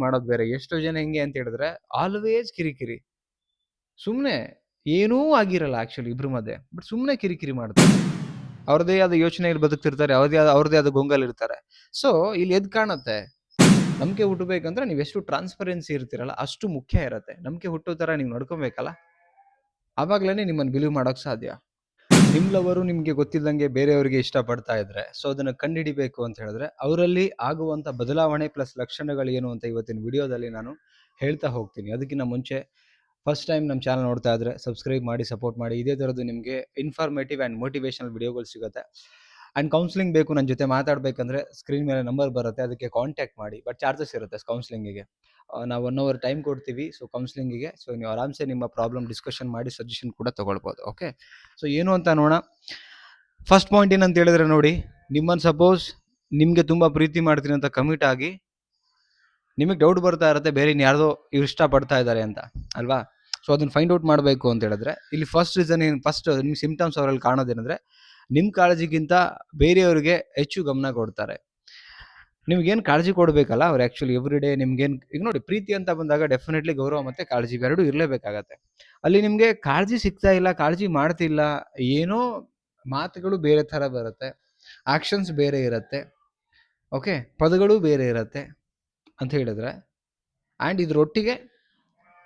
ಮಾಡೋದು ಬೇರೆ. ಎಷ್ಟೋ ಜನ ಹೆಂಗೆ ಅಂತ ಹೇಳಿದ್ರೆ ಆಲ್ವೇಸ್ ಕಿರಿಕಿರಿ, ಸುಮ್ಮನೆ ಏನೂ ಆಗಿರಲ್ಲ ಆಕ್ಚುಲಿ ಇಬ್ರ ಮಧ್ಯೆ, ಬಟ್ ಸುಮ್ಮನೆ ಕಿರಿಕಿರಿ ಮಾಡ್ತಾರೆ. ಅವ್ರದೇ ಆದ ಯೋಚನೆಯಲ್ಲಿ ಬದುಕ್ತಿರ್ತಾರೆ, ಅವ್ರದೇ ಆದ ಗೊಂಗಲ್ ಇರ್ತಾರೆ. ಸೊ ಇಲ್ಲಿ ಎದ್ ಕಾಣುತ್ತೆ, ನಂಬಿಕೆ ಹುಟ್ಟಬೇಕಂದ್ರೆ ನೀವು ಎಷ್ಟು ಟ್ರಾನ್ಸ್ಪರೆನ್ಸಿ ಇರ್ತೀರಲ್ಲ ಅಷ್ಟು ಮುಖ್ಯ ಇರತ್ತೆ. ನಂಬಿಕೆ ಹುಟ್ಟೋ ತರ ನೀವು ನಡ್ಕೊಬೇಕಲ್ಲ, ಆವಾಗ್ಲೇನೆ ನಿಮ್ಮನ್ನು ಬಿಲೀವ್ ಮಾಡೋಕ್ ಸಾಧ್ಯ. ನಿಮ್ ಲವರು ನಿಮ್ಗೆ ಗೊತ್ತಿಲ್ಲದಂಗೆ ಬೇರೆಯವರಿಗೆ ಇಷ್ಟಪಡ್ತಾ ಇದ್ರೆ, ಸೊ ಅದನ್ನ ಕಂಡುಹಿಡಿಬೇಕು ಅಂತ ಹೇಳಿದ್ರೆ ಅವರಲ್ಲಿ ಆಗುವಂತ ಬದಲಾವಣೆ ಪ್ಲಸ್ ಲಕ್ಷಣಗಳು ಏನು ಅಂತ ಇವತ್ತಿನ ವಿಡಿಯೋದಲ್ಲಿ ನಾನು ಹೇಳ್ತಾ ಹೋಗ್ತೀನಿ. ಅದಕ್ಕಿಂತ ಮುಂಚೆ ಫಸ್ಟ್ ಟೈಮ್ ನಮ್ಮ ಚಾನಲ್ ನೋಡ್ತಾ ಇದ್ರೆ ಸಬ್ಸ್ಕ್ರೈಬ್ ಮಾಡಿ, ಸಪೋರ್ಟ್ ಮಾಡಿ. ಇದೇ ಥರದ್ದು ನಿಮಗೆ ಇನ್ಫಾರ್ಮೇಟಿವ್ ಆ್ಯಂಡ್ ಮೋಟಿವೇಶನಲ್ ವಿಡಿಯೋಗಳು ಸಿಗುತ್ತೆ. ಆ್ಯಂಡ್ ಕೌನ್ಸಿಲಿಂಗ್ ಬೇಕು ನನ್ನ ಜೊತೆ ಮಾತಾಡಬೇಕಂದ್ರೆ ಸ್ಕ್ರೀನ್ ಮೇಲೆ ನಂಬರ್ ಬರುತ್ತೆ, ಅದಕ್ಕೆ ಕಾಂಟ್ಯಾಕ್ಟ್ ಮಾಡಿ. ಬಟ್ ಚಾರ್ಜಸ್ ಇರುತ್ತೆ ಕೌನ್ಸಿಲಿಂಗಿಗೆ. ನಾವು 1 hour ಟೈಮ್ ಕೊಡ್ತೀವಿ ಸೊ ಕೌನ್ಸಿಲಿಂಗಿಗೆ. ಸೊ ನೀವು ಆರಾಮ್ಸೆ ನಿಮ್ಮ ಪ್ರಾಬ್ಲಮ್ ಡಿಸ್ಕಷನ್ ಮಾಡಿ ಸಜೆಷನ್ ಕೂಡ ತೊಗೊಳ್ಬೋದು. ಓಕೆ, ಸೊ ಏನು ಅಂತ ನೋಡೋಣ. ಫಸ್ಟ್ ಪಾಯಿಂಟ್ ಏನಂತ ಹೇಳಿದ್ರೆ ನೋಡಿ, ನಿಮ್ಮನ್ನು ಸಪೋಸ್ ನಿಮಗೆ ತುಂಬ ಪ್ರೀತಿ ಮಾಡ್ತೀನಿ ಅಂತ ಕಮಿಟ್ ಆಗಿ ನಿಮಗೆ ಡೌಟ್ ಬರ್ತಾ ಇರುತ್ತೆ ಬೇರೆ ಯಾರ್ದೋ ಇವ್ರು ಇಷ್ಟಪಡ್ತಾ ಇದ್ದಾರೆ ಅಂತ ಅಲ್ವಾ. ಸೊ ಅದನ್ನ ಫೈಂಡ್ ಔಟ್ ಮಾಡಬೇಕು ಅಂತ ಹೇಳಿದ್ರೆ ಇಲ್ಲಿ ಫಸ್ಟ್ ರೀಸನ್ ಏನು, ಫಸ್ಟ್ ನಿಮ್ಮ ಸಿಂಪ್ಟಮ್ಸ್ ಅವರಲ್ಲಿ ಕಾಣೋದೇನೆಂದ್ರೆ ನಿಮ್ಮ ಕಾಳಜಿಗಿಂತ ಬೇರೆಯವ್ರಿಗೆ ಹೆಚ್ಚು ಗಮನ ಕೊಡ್ತಾರೆ. ನಿಮ್ಗೇನು ಕಾಳಜಿ ಕೊಡಬೇಕಲ್ಲ ಅವ್ರು ಆ್ಯಕ್ಚುಲಿ ಎವ್ರಿ ಡೇ ನಿಮ್ಗೇನು, ಈಗ ನೋಡಿ ಪ್ರೀತಿ ಅಂತ ಬಂದಾಗ ಡೆಫಿನೆಟ್ಲಿ ಗೌರವ ಮತ್ತು ಕಾಳಜಿ ಎರಡೂ ಇರಲೇಬೇಕಾಗತ್ತೆ. ಅಲ್ಲಿ ನಿಮಗೆ ಕಾಳಜಿ ಸಿಗ್ತಾ ಇಲ್ಲ, ಕಾಳಜಿ ಮಾಡ್ತಿಲ್ಲ, ಏನೋ ಮಾತುಗಳು ಬೇರೆ ಥರ ಬರುತ್ತೆ, ಆ್ಯಕ್ಷನ್ಸ್ ಬೇರೆ ಇರುತ್ತೆ, ಓಕೆ, ಪದಗಳು ಬೇರೆ ಇರುತ್ತೆ ಅಂತ ಹೇಳಿದ್ರೆ, ಆ್ಯಂಡ್ ಇದ್ರೊಟ್ಟಿಗೆ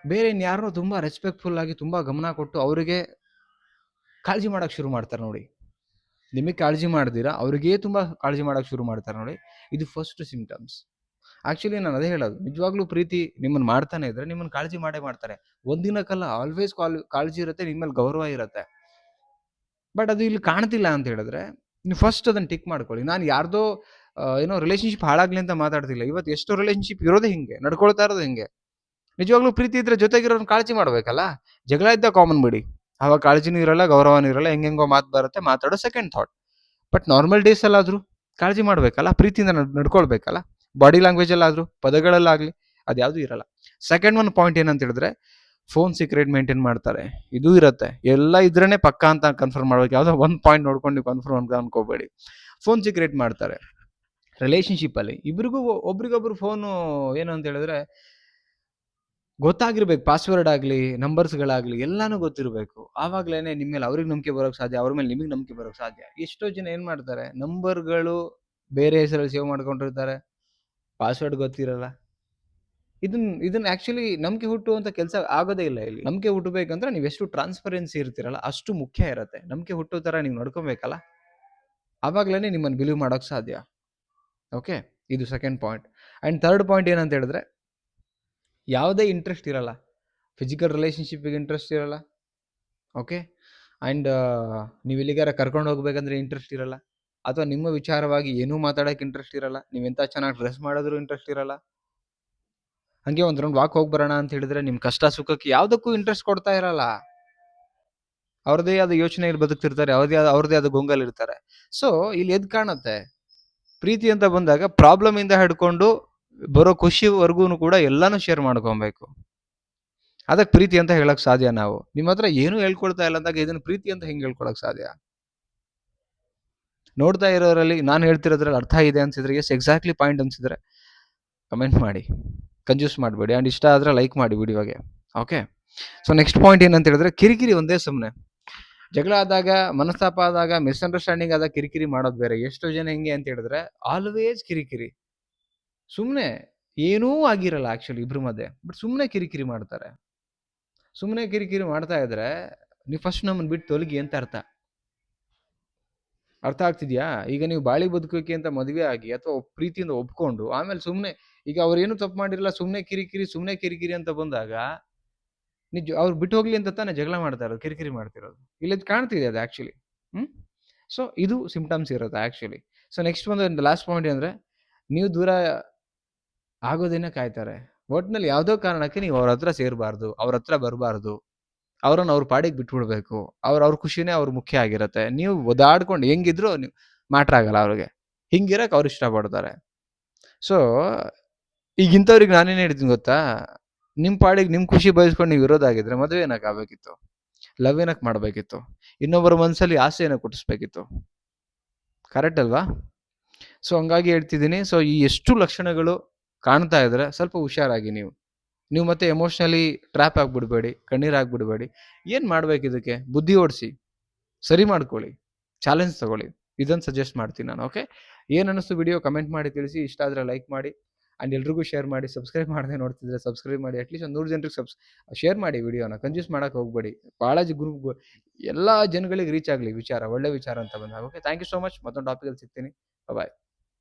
ಬೇರೆ ಇನ್ಯಾರನ್ನೋ ತುಂಬ ರೆಸ್ಪೆಕ್ಟ್ಫುಲ್ ಆಗಿ ತುಂಬ ಗಮನ ಕೊಟ್ಟು ಅವರಿಗೆ ಕಾಳಜಿ ಮಾಡೋಕ್ಕೆ ಶುರು ಮಾಡ್ತಾರೆ ನೋಡಿ. ನಿಮಗೆ ಕಾಳಜಿ ಮಾಡ್ದಿರಾ ಅವ್ರಿಗೆ ತುಂಬ ಕಾಳಜಿ ಮಾಡೋಕ್ಕೆ ಶುರು ಮಾಡ್ತಾರೆ ನೋಡಿ, ಇದು ಫಸ್ಟ್ ಸಿಂಪ್ಟಮ್ಸ್. ಆ್ಯಕ್ಚುಲಿ ನಾನು ಅದೇ ಹೇಳೋದು, ನಿಜವಾಗ್ಲೂ ಪ್ರೀತಿ ನಿಮ್ಮನ್ನು ಮಾಡ್ತಾನೆ ಇದ್ರೆ ನಿಮ್ಮನ್ನು ಕಾಳಜಿ ಮಾಡೇ ಮಾಡ್ತಾರೆ. ಒಂದಿನಕ್ಕಲ್ಲ, ಆಲ್ವೇಸ್ ಕಾಳಜಿ ಇರುತ್ತೆ, ನಿಮ್ಮ ಮೇಲೆ ಗೌರವ ಇರುತ್ತೆ. ಬಟ್ ಅದು ಇಲ್ಲಿ ಕಾಣ್ತಿಲ್ಲ ಅಂತ ಹೇಳಿದ್ರೆ ನೀವು ಫಸ್ಟ್ ಅದನ್ನು ಟಿಕ್ ಮಾಡ್ಕೊಳ್ಳಿ. ನಾನು ಯಾರ್ದೋ ಏನೋ ರಿಲೇಷನ್ಶಿಪ್ ಹಾಳಾಗ್ಲಿ ಅಂತ ಮಾತಾಡ್ತಿಲ್ಲ. ಇವತ್ತು ಎಷ್ಟೋ ರಿಲೇಷನ್ಶಿಪ್ ಇರೋದೇ ಹಿಂಗೆ, ನಡ್ಕೊಳ್ತಾ ಇರೋದು ಹಿಂಗೆ. ನಿಜವಾಗ್ಲೂ ಪ್ರೀತಿ ಇದ್ರೆ ಜೊತೆಗಿರೋರ್ನ ಕಾಳಜಿ ಮಾಡ್ಬೇಕಲ್ಲ. ಜಗಳ ಇದ್ದ ಕಾಮನ್ ಬಿಡಿ, ಅವಾಗ ಕಾಳಜಿನೂ ಇರಲ್ಲ, ಗೌರವನೂ ಇರಲ್ಲ, ಹೆಂಗೆಂಗೋ ಮಾತು ಬರುತ್ತೆ, ಮಾತಾಡೋ second thought. But normal days ಅಲ್ಲಾದರೂ ಕಾಳಜಿ ಮಾಡಬೇಕಲ್ಲ, ಪ್ರೀತಿಯಿಂದ ನಡ್ಕೊಳ್ಬೇಕಲ್ಲ. ಬಾಡಿ ಲ್ಯಾಂಗ್ವೇಜಲ್ಲಾದರೂ, ಪದಗಳಲ್ಲಾಗಲಿ, ಅದ್ಯಾವುದೂ ಇರಲ್ಲ. ಸೆಕೆಂಡ್ ಒನ್ ಪಾಯಿಂಟ್ ಏನಂತ ಹೇಳಿದ್ರೆ ಫೋನ್ ಸೀಕ್ರೆಟ್ ಮೇಂಟೈನ್ ಮಾಡ್ತಾರೆ. ಇದು ಇರುತ್ತೆ, ಎಲ್ಲ ಇದ್ರೇ ಪಕ್ಕ ಅಂತ ಕನ್ಫರ್ಮ್ ಮಾಡ್ಬೇಕು. ಯಾವುದೋ ಒಂದು ಪಾಯಿಂಟ್ ನೋಡ್ಕೊಂಡು ನೀವು ಕನ್ಫರ್ಮ್ ಅಂತ ಅನ್ಕೋಬೇಡಿ. ಫೋನ್ ಸೀಕ್ರೆಟ್ ಮಾಡ್ತಾರೆ ರಿಲೇಷನ್ಶಿಪ್ಪಲ್ಲಿ. ಇಬ್ರಿಗೂ ಒಬ್ರಿಗೊಬ್ರು ಫೋನು ಏನು ಅಂತ ಹೇಳಿದ್ರೆ ಗೊತ್ತಾಗಿರ್ಬೇಕು, ಪಾಸ್ವರ್ಡ್ ಆಗಲಿ ನಂಬರ್ಸ್ಗಳಾಗಲಿ ಎಲ್ಲನೂ ಗೊತ್ತಿರಬೇಕು. ಆವಾಗಲೇ ನಿಮ್ಮ ಮೇಲೆ ಅವ್ರಿಗೆ ನಂಬಿಕೆ ಬರೋಕ್ಕೆ ಸಾಧ್ಯ, ಅವ್ರ ಮೇಲೆ ನಿಮಗೆ ನಂಬಿಕೆ ಬರೋಕ್ಕೆ ಸಾಧ್ಯ. ಎಷ್ಟೋ ಜನ ಏನು ಮಾಡ್ತಾರೆ, ನಂಬರ್ಗಳು ಬೇರೆ ಹೆಸರಲ್ಲಿ ಸೇವ್ ಮಾಡ್ಕೊಂಡಿರ್ತಾರೆ, ಪಾಸ್ವರ್ಡ್ ಗೊತ್ತಿರಲ್ಲ. ಇದನ್ನ ಆ್ಯಕ್ಚುಲಿ ನಂಬಿಕೆ ಹುಟ್ಟುವಂಥ ಕೆಲಸ ಆಗೋದೇ ಇಲ್ಲ ಇಲ್ಲಿ. ನಂಬಿಕೆ ಹುಟ್ಟಬೇಕಂದ್ರೆ ನೀವು ಎಷ್ಟು ಟ್ರಾನ್ಸ್ಪರೆನ್ಸಿ ಇರ್ತೀರಲ್ಲ ಅಷ್ಟು ಮುಖ್ಯ ಇರುತ್ತೆ. ನಂಬಿಕೆ ಹುಟ್ಟೋ ಥರ ನೀವು ನಡ್ಕೊಬೇಕಲ್ಲ, ಆವಾಗಲೇ ನಿಮ್ಮನ್ನು ಬಿಲೀವ್ ಮಾಡೋಕ್ಕೆ ಸಾಧ್ಯ. ಓಕೆ, ಇದು second point. And third point ಏನಂತ ಹೇಳಿದ್ರೆ ಯಾವುದೇ ಇಂಟ್ರೆಸ್ಟ್ ಇರಲ್ಲ, ಫಿಸಿಕಲ್ ರಿಲೇಷನ್ಶಿಪ್ಪಿಗೆ ಇಂಟ್ರೆಸ್ಟ್ ಇರಲ್ಲ, ಓಕೆ. ಆ್ಯಂಡ್ ನೀವು ಎಲ್ಲಿಗಾರ ಕರ್ಕೊಂಡು ಹೋಗ್ಬೇಕಂದ್ರೆ ಇಂಟ್ರೆಸ್ಟ್ ಇರಲ್ಲ, ಅಥವಾ ನಿಮ್ಮ ವಿಚಾರವಾಗಿ ಏನೂ ಮಾತಾಡೋಕ್ಕೆ ಇಂಟ್ರೆಸ್ಟ್ ಇರಲ್ಲ, ನೀವೆಂಥ ಚೆನ್ನಾಗಿ ಡ್ರೆಸ್ ಮಾಡೋದ್ರೂ ಇಂಟ್ರೆಸ್ಟ್ ಇರಲ್ಲ. ಹಾಗೆ ಒಂದು ರೌಂಡ್ ವಾಕ್ ಹೋಗಿ ಬರೋಣ ಅಂತ ಹೇಳಿದ್ರೆ ನಿಮ್ಮ ಕಷ್ಟ ಸುಖಕ್ಕೆ ಯಾವುದಕ್ಕೂ ಇಂಟ್ರೆಸ್ಟ್ ಕೊಡ್ತಾ ಇರಲ್ಲ. ಅವ್ರದೇ ಆದ ಯೋಚನೆಯಲ್ಲಿ ಬದುಕ್ತಿರ್ತಾರೆ, ಅವ್ರದೇ ಆದ ಗೊಂಗಲ್ ಇರ್ತಾರೆ. ಸೊ ಇಲ್ಲಿ ಎದ್ ಕಾಣುತ್ತೆ, ಪ್ರೀತಿ ಅಂತ ಬಂದಾಗ ಪ್ರಾಬ್ಲಮ್ ಇಂದ ಹಿಡ್ಕೊಂಡು ಬರೋ ಖುಷಿವರೆಗೂ ಕೂಡ ಎಲ್ಲಾನು ಶೇರ್ ಮಾಡ್ಕೊಬೇಕು. ಅದಕ್ಕೆ ಪ್ರೀತಿ ಅಂತ ಹೇಳಕ್ ಸಾಧ್ಯ. ನಾವು ನಿಮ್ಮ ಹತ್ರ ಏನೂ ಹೇಳ್ಕೊಳ್ತಾ ಇಲ್ಲ ಅಂದಾಗ ಇದನ್ನು ಪ್ರೀತಿ ಅಂತ ಹೆಂಗೆ ಹೇಳ್ಕೊಳಕ್ ಸಾಧ್ಯ? ನೋಡ್ತಾ ಇರೋರಲ್ಲಿ ನಾನು ಹೇಳ್ತಿರೋದ್ರಲ್ಲಿ ಅರ್ಥ ಇದೆ ಅನ್ಸಿದ್ರೆ, ಎಸ್ ಎಕ್ಸಾಕ್ಟ್ಲಿ ಪಾಯಿಂಟ್ ಅನ್ಸಿದ್ರೆ ಕಮೆಂಟ್ ಮಾಡಿ, ಕನ್ಫ್ಯೂಸ್ ಮಾಡಬೇಡಿ. ಆ್ಯಂಡ್ ಇಷ್ಟ ಆದರೆ ಲೈಕ್ ಮಾಡಿ ವಿಡಿಯೋಗೆ. ಓಕೆ, ಸೊ ನೆಕ್ಸ್ಟ್ ಪಾಯಿಂಟ್ ಏನಂತ ಹೇಳಿದ್ರೆ ಕಿರಿಕಿರಿ ಒಂದೇ ಸುಮ್ಮನೆ. ಜಗಳ ಆದಾಗ, ಮನಸ್ತಾಪ ಆದಾಗ, ಮಿಸ್ಅಂಡರ್ಸ್ಟ್ಯಾಂಡಿಂಗ್ ಆದಾಗ ಕಿರಿಕಿರಿ ಮಾಡೋದು ಬೇರೆ. ಎಷ್ಟೋ ಜನ ಹೆಂಗೆ ಅಂತ ಹೇಳಿದ್ರೆ ಆಲ್ವೇಸ್ ಕಿರಿಕಿರಿ, ಸುಮ್ಮನೆ ಏನೂ ಆಗಿರಲ್ಲ ಆ್ಯಕ್ಚುಲಿ ಇಬ್ರ ಮಧ್ಯೆ, ಬಟ್ ಸುಮ್ಮನೆ ಕಿರಿಕಿರಿ ಮಾಡ್ತಾರೆ. ಸುಮ್ಮನೆ ಕಿರಿಕಿರಿ ಮಾಡ್ತಾ ಇದ್ರೆ ನೀವು ಫಸ್ಟ್ ನಮ್ಮನ್ನು ಬಿಟ್ಟು ತೊಲಗಿ ಅಂತ ಅರ್ಥ ಆಗ್ತಿದ್ಯಾ? ಈಗ ನೀವು ಬಾಳಿ ಬದುಕೋಕೆ ಅಂತ ಮದುವೆ ಆಗಿ ಅಥವಾ ಪ್ರೀತಿಯಿಂದ ಒಪ್ಕೊಂಡು ಆಮೇಲೆ ಸುಮ್ಮನೆ, ಈಗ ಅವ್ರೇನು ತಪ್ಪು ಮಾಡಿರಲ್ಲ, ಸುಮ್ಮನೆ ಕಿರಿಕಿರಿ ಅಂತ ಬಂದಾಗ ಅವ್ರು ಬಿಟ್ಟು ಹೋಗ್ಲಿ ಅಂತ ತಾನೇ ಜಗಳ ಮಾಡ್ತಾ ಇರೋದು, ಕಿರಿಕಿರಿ ಮಾಡ್ತಿರೋದು. ಇಲ್ಲಿ ಕಾಣ್ತಿದೆ ಅದು ಆ್ಯಕ್ಚುಲಿ. ಸೊ ಇದು ಸಿಂಪ್ಟಮ್ಸ್ ಇರುತ್ತೆ ಆ್ಯಕ್ಚುಲಿ. ಸೊ ನೆಕ್ಸ್ಟ್ ಒಂದು ಲಾಸ್ಟ್ ಪಾಯಿಂಟ್ ಅಂದರೆ ನೀವು ದೂರ ಆಗೋದೇನೆ ಕಾಯ್ತಾರೆ. ಒಟ್ಟಿನಲ್ಲಿ ಯಾವುದೋ ಕಾರಣಕ್ಕೆ ನೀವು ಅವ್ರ ಹತ್ರ ಸೇರಬಾರ್ದು, ಅವ್ರ ಹತ್ರ ಬರಬಾರ್ದು, ಅವ್ರನ್ನ ಅವ್ರ ಪಾಡಿಗೆ ಬಿಟ್ಬಿಡ್ಬೇಕು. ಅವ್ರ ಖುಷಿನೇ ಅವ್ರ ಮುಖ್ಯ ಆಗಿರುತ್ತೆ. ನೀವು ಒದಾಡ್ಕೊಂಡು ಹೆಂಗಿದ್ರು ನೀವು ಮ್ಯಾಟ್ರ್ ಆಗಲ್ಲ ಅವ್ರಿಗೆ, ಹಿಂಗಿರಕ್ಕೆ ಅವ್ರು ಇಷ್ಟಪಡ್ತಾರೆ. ಸೊ ಈಗಿಂಥವ್ರಿಗೆ ನಾನೇನು ಹೇಳ್ತೀನಿ ಗೊತ್ತಾ, ನಿಮ್ಮ ಪಾಡಿಗೆ ನಿಮ್ಮ ಖುಷಿ ಬಯಸ್ಕೊಂಡು ನೀವು ಇರೋದಾಗಿದ್ರೆ ಮದುವೆ ಏನಕ್ಕೆ ಆಗಬೇಕಿತ್ತು, ಲವ್ ಏನಕ್ಕೆ ಮಾಡಬೇಕಿತ್ತು, ಇನ್ನೊಬ್ಬರ ಮನಸ್ಸಲ್ಲಿ ಆಸೆ ಏನಕ್ಕೆ ಹುಟ್ಟಿಸ್ಬೇಕಿತ್ತು? ಕರೆಕ್ಟ್ ಅಲ್ವಾ? ಸೊ ಹಂಗಾಗಿ ಹೇಳ್ತಿದ್ದೀನಿ. ಸೊ ಈ ಎಷ್ಟು ಲಕ್ಷಣಗಳು ಕಾಣ್ತಾ ಇದ್ರೆ ಸ್ವಲ್ಪ ಹುಷಾರಾಗಿ ನೀವು. ನೀವು ಮತ್ತೆ ಎಮೋಷ್ನಲಿ ಟ್ರ್ಯಾಪ್ ಆಗ್ಬಿಡ್ಬೇಡಿ, ಕಣ್ಣೀರಾಗ್ಬಿಡ್ಬೇಡಿ. ಏನ್ ಮಾಡ್ಬೇಕು ಇದಕ್ಕೆ? ಬುದ್ಧಿ ಓಡಿಸಿ, ಸರಿ ಮಾಡ್ಕೊಳ್ಳಿ, ಚಾಲೆಂಜ್ ತಗೊಳ್ಳಿ. ಇದನ್ನು ಸಜೆಸ್ಟ್ ಮಾಡ್ತೀನಿ ನಾನು. ಓಕೆ, ಏನು ಅನ್ನಿಸ್ತು ವಿಡಿಯೋ ಕಮೆಂಟ್ ಮಾಡಿ ತಿಳಿಸಿ. ಇಷ್ಟ ಆದರೆ ಲೈಕ್ ಮಾಡಿ ಆ್ಯಂಡ್ ಎಲ್ರಿಗೂ ಶೇರ್ ಮಾಡಿ. ಸಬ್ಸ್ಕ್ರೈಬ್ ಮಾಡದೆ ನೋಡ್ತಿದ್ರೆ ಸಬ್ಸ್ಕ್ರೈಬ್ ಮಾಡಿ. ಅಟ್ಲೀಸ್ಟ್ ಒಂದು 100 ಜನರಿಗೆ ಶೇರ್ ಮಾಡಿ ವಿಡಿಯೋನ. ಕಂಜೂಸ್ ಮಾಡೋಕೆ ಹೋಗಬೇಡಿ. ಭಾಳ ಗ್ರೂಪ್ ಎಲ್ಲ ಜನಗಳಿಗೆ ರೀಚ್ ಆಗಲಿ ವಿಚಾರ, ಒಳ್ಳೆ ವಿಚಾರ ಅಂತ ಬಂದಾಗ. Okay, thank you so much. ಮತ್ತೊಂದು ಟಾಪಿಕಲ್ಲಿ ಸಿಗ್ತೀನಿ. ಬಾಯ್.